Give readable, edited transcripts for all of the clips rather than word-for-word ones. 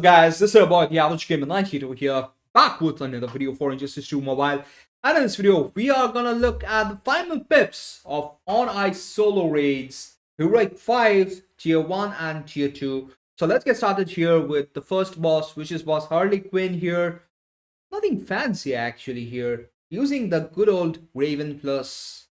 Guys, this is your boy the Average Gamer 92 here, back with another video for Injustice 2 Mobile. And in this video, we are gonna look at the final pips of On Ice solo raids, Heroic 5, Tier 1 and Tier 2. So let's get started here with the first boss, which is boss Harley Quinn here. Nothing fancy actually here. Using the good old Raven plus,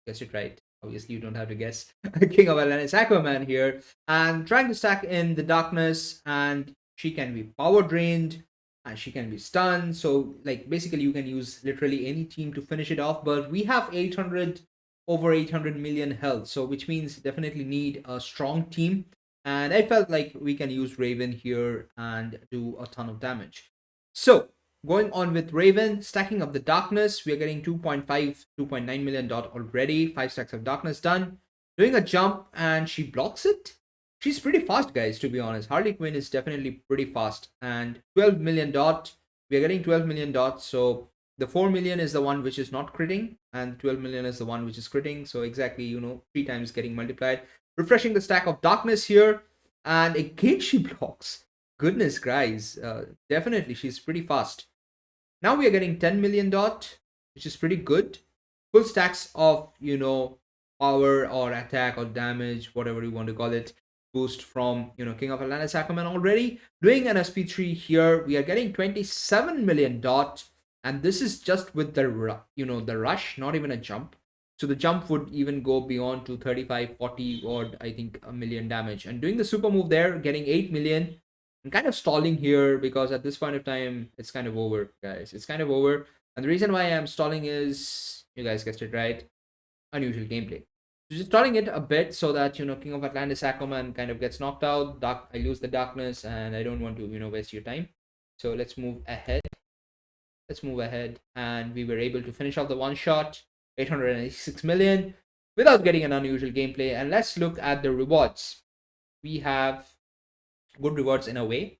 guess it right. Obviously, you don't have to guess. King of Atlantis Aquaman here, and trying to stack in the darkness, and she can be power drained, and she can be stunned. So, like, basically, you can use literally any team to finish it off. But we have 800 over 800 million health, so which means definitely need a strong team. And I felt like we can use Raven here and do a ton of damage. So going on with Raven, stacking up the darkness, we are getting 2.5, 2.9 million dot already. 5 stacks of darkness done. Doing a jump and she blocks it. She's pretty fast, guys, to be honest. Harley Quinn is definitely pretty fast. And 12 million dot. We are getting 12 million dots. So the 4 million is the one which is not critting, and 12 million is the one which is critting. So exactly, 3 times getting multiplied. Refreshing the stack of darkness here. And again, she blocks. Goodness, guys. Definitely, she's pretty fast. Now we are getting 10 million dot, which is pretty good. Full stacks of, power or attack or damage, whatever you want to call it, boost from, King of Atlantis Aquaman already. Doing an SP3 here, we are getting 27 million dot. And this is just with the, the rush, not even a jump. So the jump would even go beyond to 35, 40, or I think a million damage. And doing the super move there, getting 8 million. I'm kind of stalling here because at this point of time, it's kind of over, guys. It's kind of over. And the reason why I'm stalling is, you guys guessed it right, unusual gameplay. So just stalling it a bit so that, King of Atlantis Aquaman kind of gets knocked out. I lose the darkness and I don't want to, waste your time. So let's move ahead. Let's move ahead. And we were able to finish off the one shot, 886 million, without getting an unusual gameplay. And let's look at the rewards. We have good rewards in a way,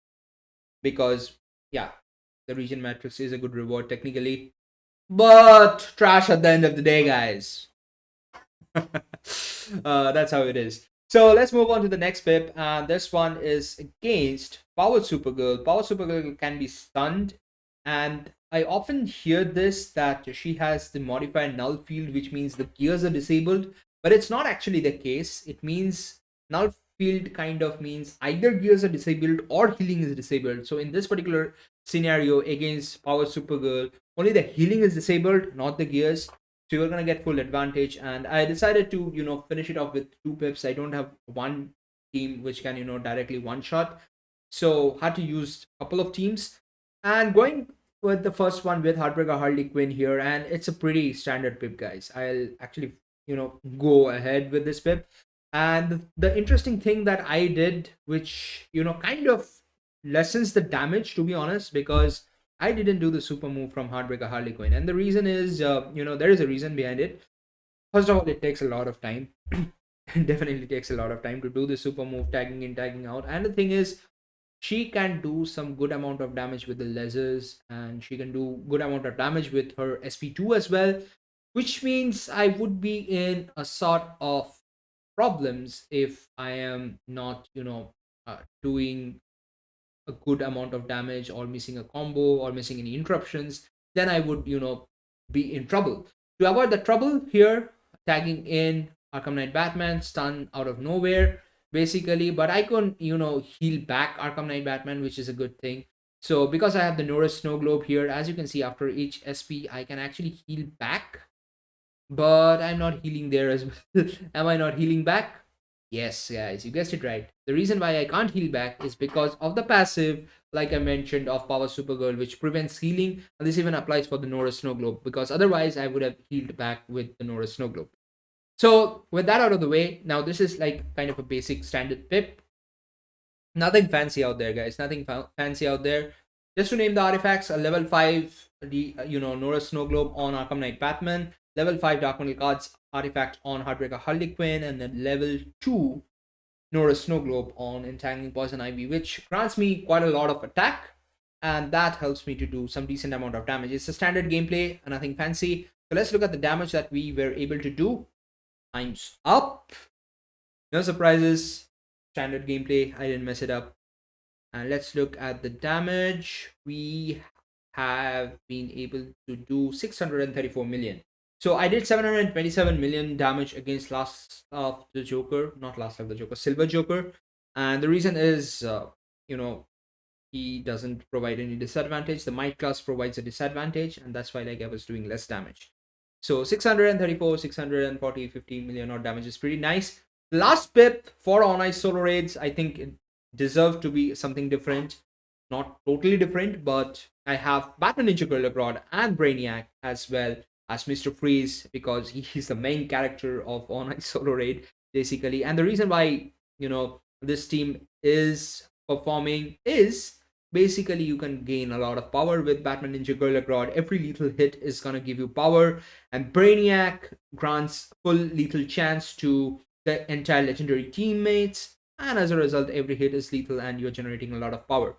because yeah, the region matrix is a good reward technically, but trash at the end of the day, guys. That's how it is. So let's move on to the next pip, and this one is against Power Supergirl. Power Supergirl can be stunned, and I often hear this that she has the modifier null field, which means the gears are disabled, but it's not actually the case. It means null field kind of means either gears are disabled or healing is disabled. So in this particular scenario against Power Supergirl, only the healing is disabled, not the gears. So you're gonna get full advantage. And I decided to finish it off with 2 pips. I don't have one team which can directly one shot, so had to use a couple of teams. And going with the first one with Heartbreaker Harley Quinn here, and it's a pretty standard pip, guys. I'll actually go ahead with this pip. And the interesting thing that I did, which kind of lessens the damage, to be honest, because I didn't do the super move from Heartbreaker Harley Quinn. And the reason is, there is a reason behind it. First of all, it takes a lot of time. It definitely takes a lot of time to do the super move, tagging in, tagging out. And the thing is, she can do some good amount of damage with the lasers, and she can do good amount of damage with her SP2 as well, which means I would be in a sort of problems if I am not, doing a good amount of damage, or missing a combo, or missing any interruptions. Then I would, be in trouble. To avoid the trouble here, tagging in Arkham Knight Batman, stun out of nowhere, basically. But I can, heal back Arkham Knight Batman, which is a good thing. So because I have the Norris Snow Globe here, as you can see, after each SP, I can actually heal back, but I'm not healing there as well. Am I not healing back? Yes, guys, you guessed it right. The reason why I can't heal back is because of the passive, like I mentioned, of Power Supergirl, which prevents healing. And this even applies for the Norris Snow Globe, because otherwise I would have healed back with the Norris Snow Globe. So with that out of the way, now this is like kind of a basic standard pip. Nothing fancy out there, guys. Nothing fancy out there. Just to name the artifacts, a level 5, the Norris Snow Globe on Arkham Knight Batman, level 5 Dark Metal Cards artifact on Heartbreaker Harley Quinn, and then level 2 Norris Snow Globe on Entangling Poison Ivy, which grants me quite a lot of attack, and that helps me to do some decent amount of damage. It's a standard gameplay, nothing fancy. So let's look at the damage that we were able to do. Times up. No surprises. Standard gameplay. I didn't mess it up. And let's look at the damage. We have been able to do 634 million. So I did 727 million damage against Last of the Joker, not Last of the Joker, Silver Joker. And the reason is, you know, he doesn't provide any disadvantage. The might class provides a disadvantage, and that's why like I was doing less damage. So 634, 640, 50 million odd damage is pretty nice. Last pip for On Ice Solo Raids, I think it deserved to be something different. Not totally different, but I have Batman Ninja Gorilla Grodd and Brainiac as well as Mr. Freeze because he's the main character of On Ice Solo Raid, basically. And the reason why, this team is performing is basically you can gain a lot of power with Batman Ninja Gorilla Grodd. Every lethal hit is gonna give you power, and Brainiac grants full lethal chance to the entire legendary teammates, and as a result, every hit is lethal and you're generating a lot of power.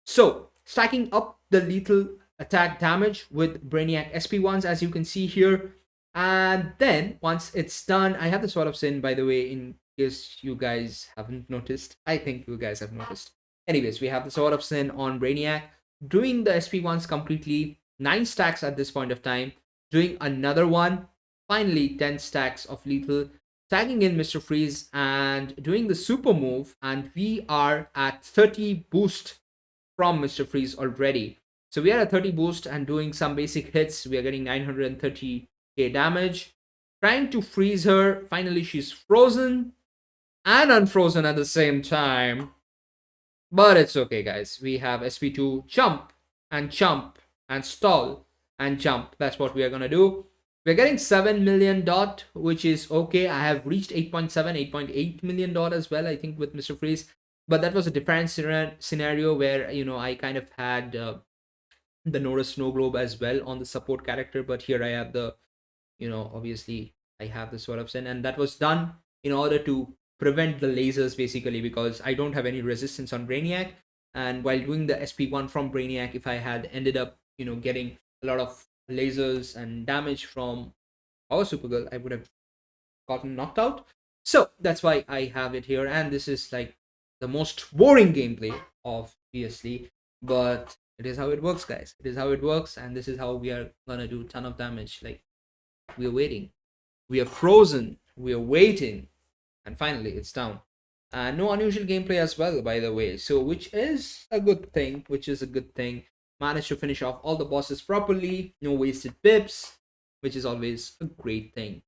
So, stacking up the lethal attack damage with Brainiac SP1s, as you can see here, and then once it's done, I have the Sword of Sin, by the way, in case you guys haven't noticed. I think you guys have noticed. Anyways, we have the Sword of Sin on Brainiac, doing the SP1s completely, 9 stacks at this point of time, doing another one, finally 10 stacks of lethal, tagging in Mr. Freeze and doing the super move, and we are at 30 boost from Mr. Freeze already. So we are at 30 boost and doing some basic hits. We are getting 930k damage. Trying to freeze her. Finally, she's frozen and unfrozen at the same time. But it's okay, guys. We have SP2 jump and stall and jump. That's what we are going to do. We're getting 7 million dot, which is okay. I have reached 8.7, 8.8 million dot as well, I think, with Mr. Freeze. But that was a different scenario where, I kind of had the Nora Snow Globe as well on the support character. But here I have the, obviously I have the Sword of Sin. And that was done in order to prevent the lasers, basically, because I don't have any resistance on Brainiac. And while doing the SP1 from Brainiac, if I had ended up, getting a lot of lasers and damage from our Supergirl, I would have gotten knocked out. So that's why I have it here. And this is like the most boring gameplay, obviously, but it is how it works, guys. It is how it works, and this is how we are gonna do a ton of damage. Like, we are waiting, we are frozen, we are waiting, and finally it's down. And no unusual gameplay as well, by the way, so which is a good thing. Managed to finish off all the bosses properly, no wasted pips, which is always a great thing.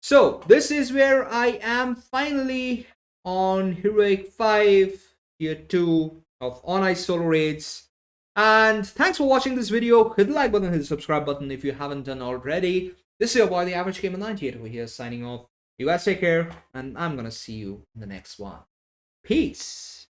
So this is where I am finally on Heroic 5, Tier 2 of On Ice Solo Raids. And thanks for watching this video. Hit the like button, hit the subscribe button if you haven't done already. This is your boy, the Average Gamer 98 over here, signing off. You guys take care, and I'm gonna see you in the next one. Peace.